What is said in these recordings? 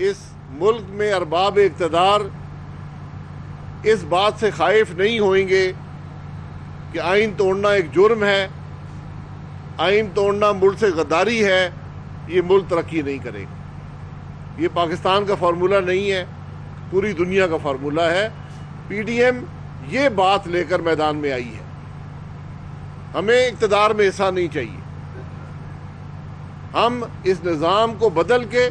اس ملک میں ارباب اقتدار اس بات سے خائف نہیں ہوئیں گے کہ آئین توڑنا ایک جرم ہے، آئین توڑنا ملک سے غداری ہے، یہ ملک ترقی نہیں کرے گا۔ یہ پاکستان کا فارمولہ نہیں ہے، پوری دنیا کا فارمولہ ہے۔ پی ڈی ایم یہ بات لے کر میدان میں آئی ہے، ہمیں اقتدار میں حصہ نہیں چاہیے، ہم اس نظام کو بدل کے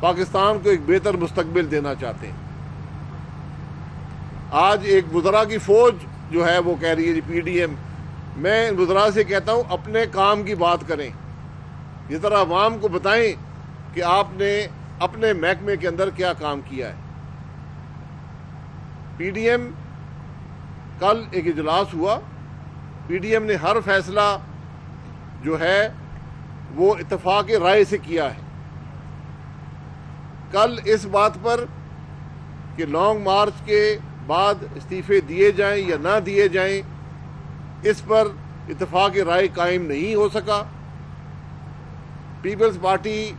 پاکستان کو ایک بہتر مستقبل دینا چاہتے ہیں۔ آج ایک وزراء کی فوج جو ہے وہ کہہ رہی ہے جی پی ڈی ایم، میں وزراء سے کہتا ہوں اپنے کام کی بات کریں، اس طرح عوام کو بتائیں کہ آپ نے اپنے محکمے کے اندر کیا کام کیا ہے۔ پی ڈی ایم کل ایک اجلاس ہوا، پی ڈی ایم نے ہر فیصلہ جو ہے وہ اتفاق رائے سے کیا ہے۔ کل اس بات پر کہ لانگ مارچ کے بعد استعفے دیے جائیں یا نہ دیے جائیں، اس پر اتفاق رائے قائم نہیں ہو سکا۔ پیپلز پارٹی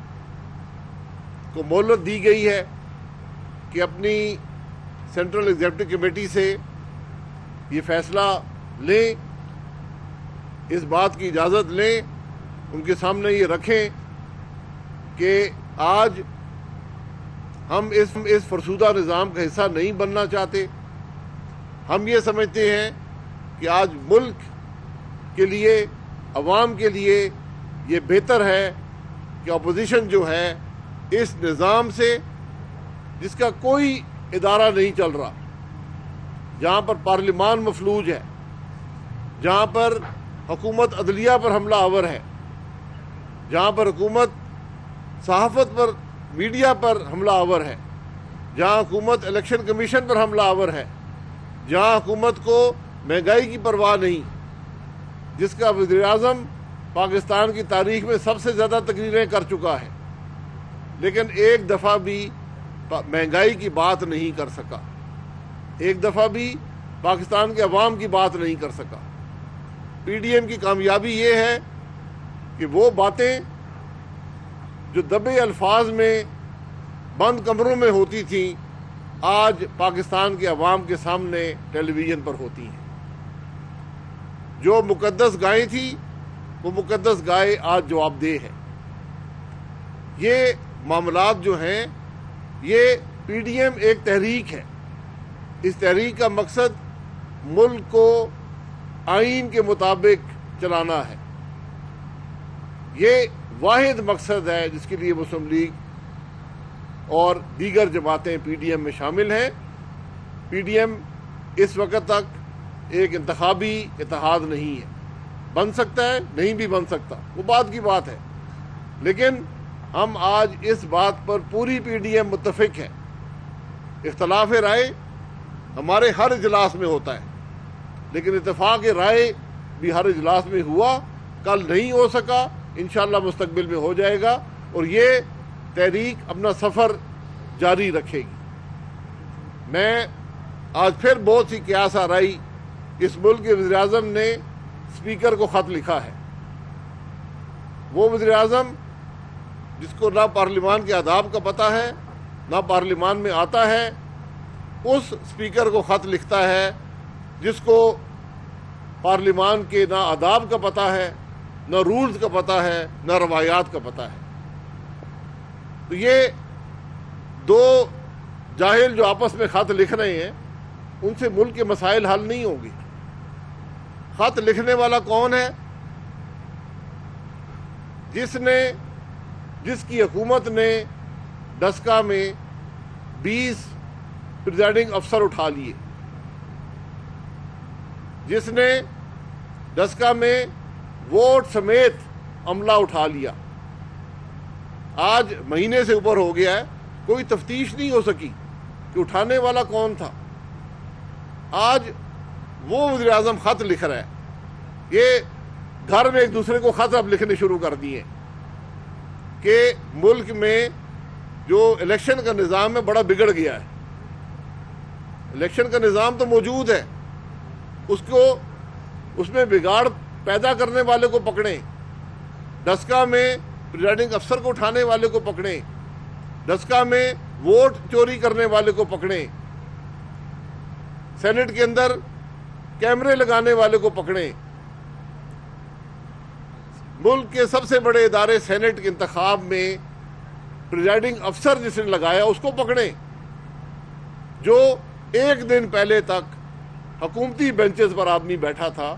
کو مہلت دی گئی ہے کہ اپنی سینٹرل ایگزیکٹو کمیٹی سے یہ فیصلہ لیں، اس بات کی اجازت لیں، ان کے سامنے یہ رکھیں کہ آج ہم اس فرسودہ نظام کا حصہ نہیں بننا چاہتے۔ ہم یہ سمجھتے ہیں کہ آج ملک کے لیے، عوام کے لیے یہ بہتر ہے کہ اپوزیشن جو ہے اس نظام سے، جس کا کوئی ادارہ نہیں چل رہا، جہاں پر پارلیمان مفلوج ہے، جہاں پر حکومت عدلیہ پر حملہ آور ہے، جہاں پر حکومت صحافت پر، میڈیا پر حملہ آور ہے، جہاں حکومت الیکشن کمیشن پر حملہ آور ہے، جہاں حکومت کو مہنگائی کی پرواہ نہیں، جس کا وزیر اعظم پاکستان کی تاریخ میں سب سے زیادہ تقریریں کر چکا ہے، لیکن ایک دفعہ بھی مہنگائی کی بات نہیں کر سکا، ایک دفعہ بھی پاکستان کے عوام کی بات نہیں کر سکا۔ پی ڈی ایم کی کامیابی یہ ہے کہ وہ باتیں جو دبے الفاظ میں بند کمروں میں ہوتی تھیں، آج پاکستان کے عوام کے سامنے ٹیلی ویژن پر ہوتی ہیں۔ جو مقدس گائے تھی وہ مقدس گائے آج جواب دہ ہے۔ یہ معاملات جو ہیں، یہ پی ڈی ایم ایک تحریک ہے، اس تحریک کا مقصد ملک کو آئین کے مطابق چلانا ہے۔ یہ واحد مقصد ہے جس کے لیے مسلم لیگ اور دیگر جماعتیں پی ڈی ایم میں شامل ہیں۔ پی ڈی ایم اس وقت تک ایک انتخابی اتحاد نہیں ہے، بن سکتا ہے، نہیں بھی بن سکتا، وہ بات کی بات ہے، لیکن ہم آج اس بات پر پوری پی ڈی ایم متفق ہے۔ اختلاف رائے ہمارے ہر اجلاس میں ہوتا ہے، لیکن اتفاق رائے بھی ہر اجلاس میں ہوا، کل نہیں ہو سکا، انشاءاللہ مستقبل میں ہو جائے گا، اور یہ تحریک اپنا سفر جاری رکھے گی۔ میں آج پھر بہت سی قیاس آرائی، اس ملک کے وزیر اعظم نے اسپیکر کو خط لکھا ہے، وہ وزیر اعظم جس کو نہ پارلیمان کے آداب کا پتہ ہے، نہ پارلیمان میں آتا ہے، اس اسپیکر کو خط لکھتا ہے جس کو پارلیمان کے نہ آداب کا پتہ ہے، نہ رولز کا پتہ ہے، نہ روایات کا پتہ ہے۔ تو یہ دو جاہل جو آپس میں خط لکھ رہے ہیں، ان سے ملک کے مسائل حل نہیں ہوں گے۔ خط لکھنے والا کون ہے؟ جس کی حکومت نے ڈسکا میں 20 پریزائڈنگ افسر اٹھا لیے، جس نے ڈسکا میں ووٹ سمیت عملہ اٹھا لیا، آج مہینے سے اوپر ہو گیا ہے، کوئی تفتیش نہیں ہو سکی کہ اٹھانے والا کون تھا۔ آج وہ وزیر اعظم خط لکھ رہا ہے، یہ گھر میں ایک دوسرے کو خط اب لکھنے شروع کر دیے کہ ملک میں جو الیکشن کا نظام ہے بڑا بگڑ گیا ہے۔ الیکشن کا نظام تو موجود ہے، اس میں بگاڑ پیدا کرنے والے کو پکڑیں، ڈسکا میں پریزائڈنگ افسر کو اٹھانے والے کو پکڑیں، ڈسکا میں ووٹ چوری کرنے والے کو پکڑیں، سینٹ کے اندر کیمرے لگانے والے کو پکڑیں، ملک کے سب سے بڑے ادارے سینٹ کے انتخاب میں پریزائڈنگ افسر جس نے لگایا اس کو پکڑیں، جو ایک دن پہلے تک حکومتی بینچز پر آدمی بیٹھا تھا،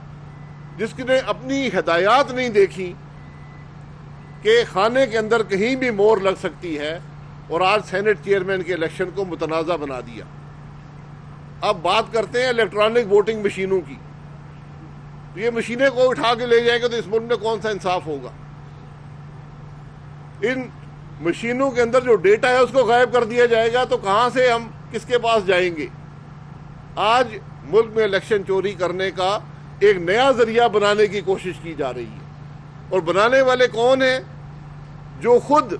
جس نے اپنی ہدایات نہیں دیکھی کہ خانے کے اندر کہیں بھی مور لگ سکتی ہے، اور آج سینٹ چیئرمین کے الیکشن کو متنازع بنا دیا۔ اب بات کرتے ہیں الیکٹرانک ووٹنگ مشینوں کی، تو یہ مشینیں کو اٹھا کے لے جائیں گے تو اس ملک میں کون سا انصاف ہوگا؟ ان مشینوں کے اندر جو ڈیٹا ہے اس کو غائب کر دیا جائے گا تو کہاں سے ہم کس کے پاس جائیں گے؟ آج ملک میں الیکشن چوری کرنے کا ایک نیا ذریعہ بنانے کی کوشش کی جا رہی ہے، اور بنانے والے کون ہیں؟ جو خود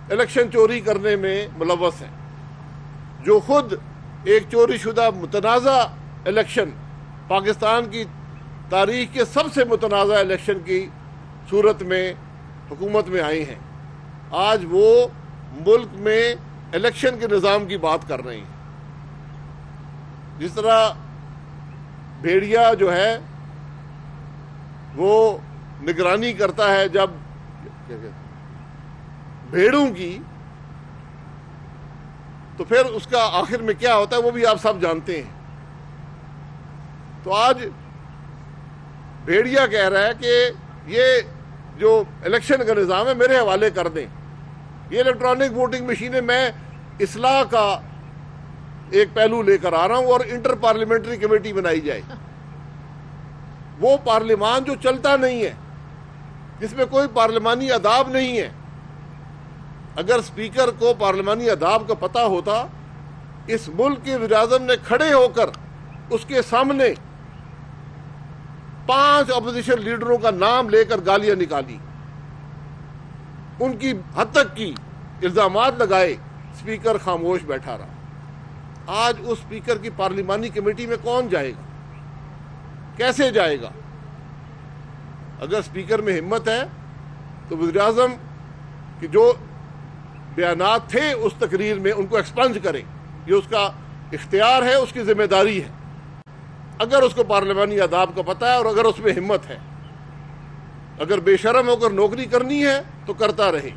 الیکشن چوری کرنے میں ملوث ہیں، جو خود ایک چوری شدہ متنازع الیکشن، پاکستان کی تاریخ کے سب سے متنازع الیکشن کی صورت میں حکومت میں آئے ہیں، آج وہ ملک میں الیکشن کے نظام کی بات کر رہے ہیں۔ جس طرح بھیڑیا جو ہے وہ نگرانی کرتا ہے جب بھیڑوں کی، تو پھر اس کا آخر میں کیا ہوتا ہے وہ بھی آپ سب جانتے ہیں۔ تو آج بھیڑیا کہہ رہا ہے کہ یہ جو الیکشن کا نظام ہے میرے حوالے کر دیں، یہ الیکٹرانک ووٹنگ مشینیں میں اصلاح کا ایک پہلو لے کر آ رہا ہوں، اور انٹر پارلیمنٹری کمیٹی بنائی جائے۔ وہ پارلیمان جو چلتا نہیں ہے، جس میں کوئی پارلیمانی آداب نہیں ہے، اگر اسپیکر کو پارلیمانی آداب کا پتہ ہوتا، اس ملک کے وزیر اعظم نے کھڑے ہو کر اس کے سامنے 5 اپوزیشن لیڈروں کا نام لے کر گالیاں نکالی، ان کی حد تک کی، الزامات لگائے، اسپیکر خاموش بیٹھا رہا۔ آج اس اسپیکر کی پارلیمانی کمیٹی میں کون جائے گا؟ کیسے جائے گا؟ اگر اسپیکر میں ہمت ہے تو وزیر اعظم کی جو بیانات تھے اس تقریر میں ان کو ایکسپنج کریں، یہ اس کا اختیار ہے، اس کی ذمہ داری ہے، اگر اس کو پارلیمانی آداب کا پتہ ہے اور اگر اس میں ہمت ہے۔ اگر بے شرم ہو کر نوکری کرنی ہے تو کرتا رہے،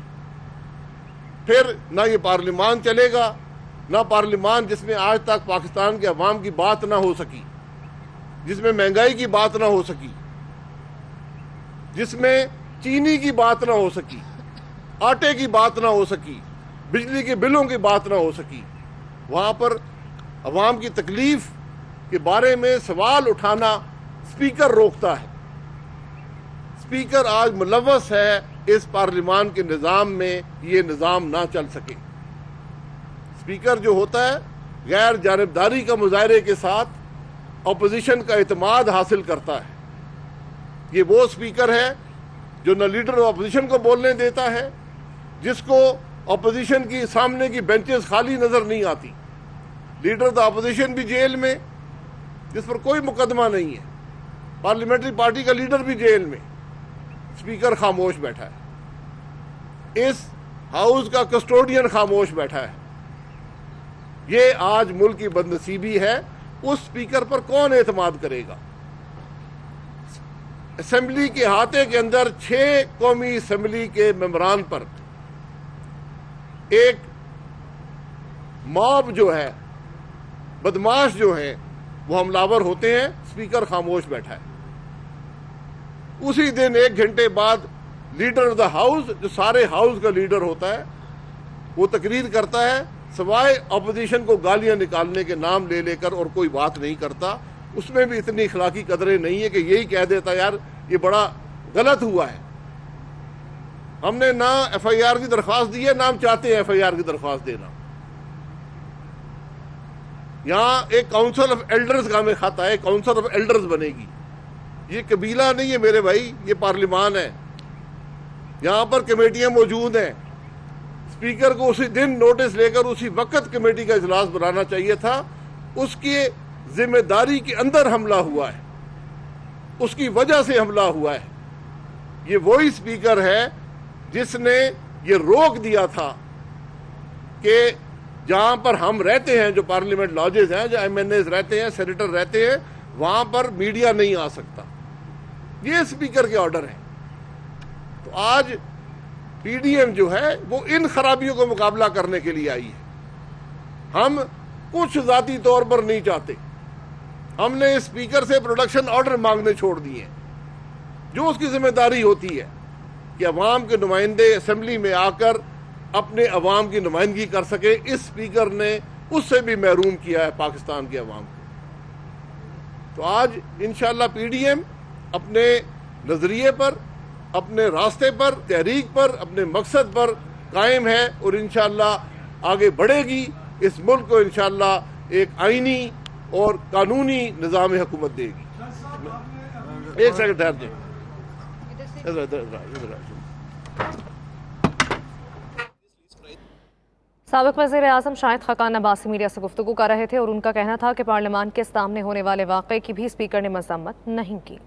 پھر نہ یہ پارلیمان چلے گا، نہ پارلیمان جس میں آج تک پاکستان کے عوام کی بات نہ ہو سکی، جس میں مہنگائی کی بات نہ ہو سکی، جس میں چینی کی بات نہ ہو سکی، آٹے کی بات نہ ہو سکی، بجلی کے بلوں کی بات نہ ہو سکی، وہاں پر عوام کی تکلیف کے بارے میں سوال اٹھانا اسپیکر روکتا ہے۔ اسپیکر آج ملوث ہے اس پارلیمان کے نظام میں، یہ نظام نہ چل سکے۔ اسپیکر جو ہوتا ہے غیر جانبداری کا مظاہرے کے ساتھ اپوزیشن کا اعتماد حاصل کرتا ہے۔ یہ وہ اسپیکر ہے جو نہ لیڈر آف اپوزیشن کو بولنے دیتا ہے، جس کو اپوزیشن کی سامنے کی بینچز خالی نظر نہیں آتی، لیڈر آف اپوزیشن بھی جیل میں جس پر کوئی مقدمہ نہیں ہے، پارلیمنٹری پارٹی کا لیڈر بھی جیل میں، اسپیکر خاموش بیٹھا ہے، اس ہاؤس کا کسٹوڈین خاموش بیٹھا ہے۔ یہ آج ملک کی بدنصیبی ہے۔ اس اسپیکر پر کون اعتماد کرے گا؟ اسمبلی کے احاطے کے اندر 6 قومی اسمبلی کے ممبران پر ایک موب جو ہے، بدماش جو ہیں وہ حملہ ور ہوتے ہیں، اسپیکر خاموش بیٹھا ہے۔ اسی دن 1 گھنٹے بعد لیڈر آف دا ہاؤس، جو سارے ہاؤس کا لیڈر ہوتا ہے، وہ تقریر کرتا ہے، سوائے اپوزیشن کو گالیاں نکالنے کے نام لے لے کر اور کوئی بات نہیں کرتا۔ اس میں بھی اتنی اخلاقی قدریں نہیں ہے کہ یہی کہہ دیتا یار یہ بڑا غلط ہوا ہے، ہم نے نہ ایف آئی آر کی درخواست دی ہے، نہ ہم چاہتے ہیں ایف آئی آر کی درخواست دینا۔ یہاں ایک کاؤنسل آف ایلڈرز کا ہمیں خط ہے، کاؤنسل آف ایلڈرز بنے گی۔ یہ قبیلہ نہیں ہے میرے بھائی، یہ پارلیمان ہے، یہاں پر کمیٹیاں موجود ہیں۔ اسپیکر کو اسی دن نوٹس لے کر اسی وقت کمیٹی کا اجلاس بلانا چاہیے تھا۔ اس کی ذمہ داری کے اندر حملہ ہوا ہے، اس کی وجہ سے حملہ ہوا ہے۔ یہ وہی اسپیکر ہے جس نے یہ روک دیا تھا کہ جہاں پر ہم رہتے ہیں، جو پارلیمنٹ لاجز ہیں، جو ایم این ایز رہتے ہیں، سینیٹر رہتے ہیں، وہاں پر میڈیا نہیں آ سکتا. یہ اسپیکر کے آرڈر ہیں. تو آج پی ڈی ایم جو ہے وہ ان خرابیوں کو مقابلہ کرنے کے لیے آئی ہے. ہم کچھ ذاتی طور پر نہیں چاہتے. ہم نے اسپیکر سے پروڈکشن آرڈر مانگنے چھوڑ دیے ہیں. جو اس کی ذمہ داری ہوتی ہے کہ عوام کے نمائندے اسمبلی میں آ کر اپنے عوام کی نمائندگی کر سکے، اس اسپیکر نے اس سے بھی محروم کیا ہے پاکستان کے عوام کو. تو آج انشاءاللہ پی ڈی ایم اپنے نظریے پر، اپنے راستے پر، تحریک پر، اپنے مقصد پر قائم ہے اور انشاءاللہ آگے بڑھے گی. اس ملک کو انشاءاللہ ایک آئینی اور قانونی نظام حکومت دے گی. ایک سیکنڈ ٹھہر جائیں. سابق وزیر اعظم شاہد خاقان عباسی میڈیا سے گفتگو کر رہے تھے اور ان کا کہنا تھا کہ پارلیمان کے سامنے ہونے والے واقعے کی بھی اسپیکر نے مذمت نہیں کی.